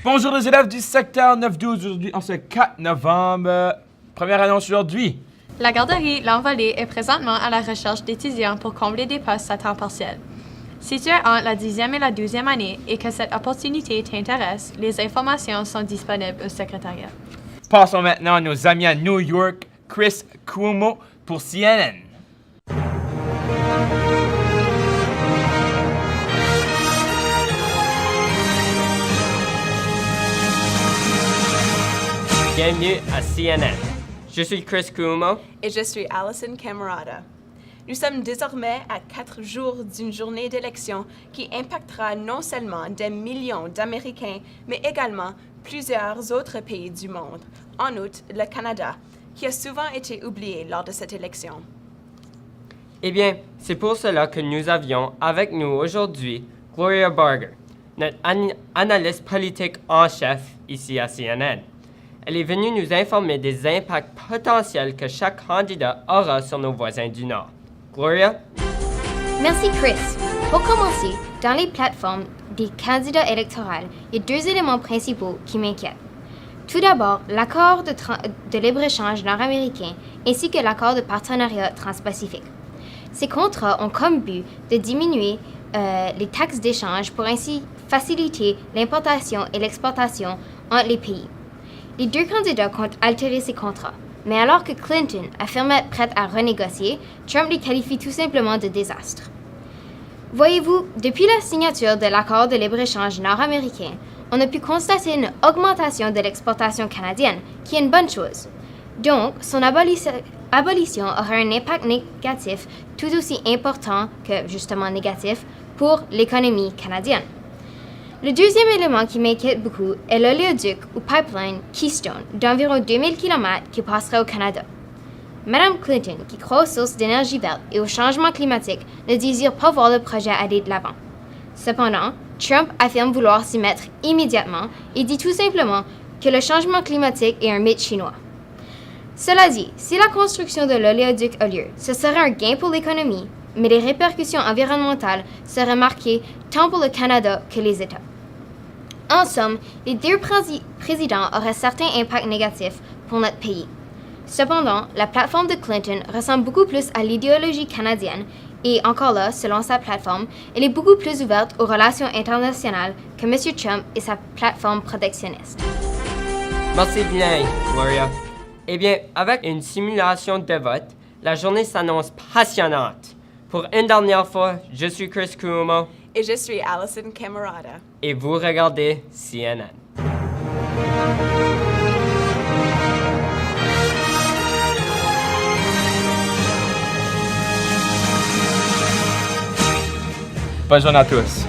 Bonjour les élèves du secteur 9-12, aujourd'hui en ce 4 novembre. Première annonce aujourd'hui. La garderie L'Envolée est présentement à la recherche d'étudiants pour combler des postes à temps partiel. Si tu es entre la 10e et la 12e année et que cette opportunité t'intéresse, les informations sont disponibles au secrétariat. Passons maintenant à nos amis à New York, Chris Cuomo pour CNN. Bienvenue à CNN. Je suis Chris Cuomo. Et je suis Alison Camerata. Nous sommes désormais à 4 jours d'une journée d'élection qui impactera non seulement des millions d'Américains, mais également plusieurs autres pays du monde, en outre le Canada, qui a souvent été oublié lors de cette élection. Eh bien, c'est pour cela que nous avions avec nous aujourd'hui Gloria Barger, notre analyste politique en chef ici à CNN. Elle est venue nous informer des impacts potentiels que chaque candidat aura sur nos voisins du Nord. Gloria? Merci Chris. Pour commencer, dans les plateformes des candidats électoraux, il y a 2 éléments principaux qui m'inquiètent. Tout d'abord, l'accord de libre-échange nord-américain ainsi que l'accord de partenariat transpacifique. Ces contrats ont comme but de diminuer les taxes d'échange pour ainsi faciliter l'importation et l'exportation entre les pays. Les 2 candidats comptent altérer ces contrats, mais alors que Clinton affirme être prête à renégocier, Trump les qualifie tout simplement de désastre. Voyez-vous, depuis la signature de l'accord de libre-échange nord-américain, on a pu constater une augmentation de l'exportation canadienne, qui est une bonne chose. Donc, son abolition aura un impact négatif tout aussi important que, justement négatif, pour l'économie canadienne. Le deuxième élément qui m'inquiète beaucoup est l'oléoduc ou pipeline Keystone d'environ 2000 km qui passerait au Canada. Mme Clinton, qui croit aux sources d'énergie verte et au changement climatique, ne désire pas voir le projet aller de l'avant. Cependant, Trump affirme vouloir s'y mettre immédiatement et dit tout simplement que le changement climatique est un mythe chinois. Cela dit, si la construction de l'oléoduc a lieu, ce serait un gain pour l'économie, mais les répercussions environnementales seraient marquées tant pour le Canada que les États. En somme, les 2 présidents auraient certains impacts négatifs pour notre pays. Cependant, la plateforme de Clinton ressemble beaucoup plus à l'idéologie canadienne et, encore là, selon sa plateforme, elle est beaucoup plus ouverte aux relations internationales que M. Trump et sa plateforme protectionniste. Merci bien, Gloria. Eh bien, avec une simulation de vote, la journée s'annonce passionnante. Pour une dernière fois, je suis Chris Cuomo. Et je suis Alison Camerata. Et vous regardez CNN. Bonne journée à tous.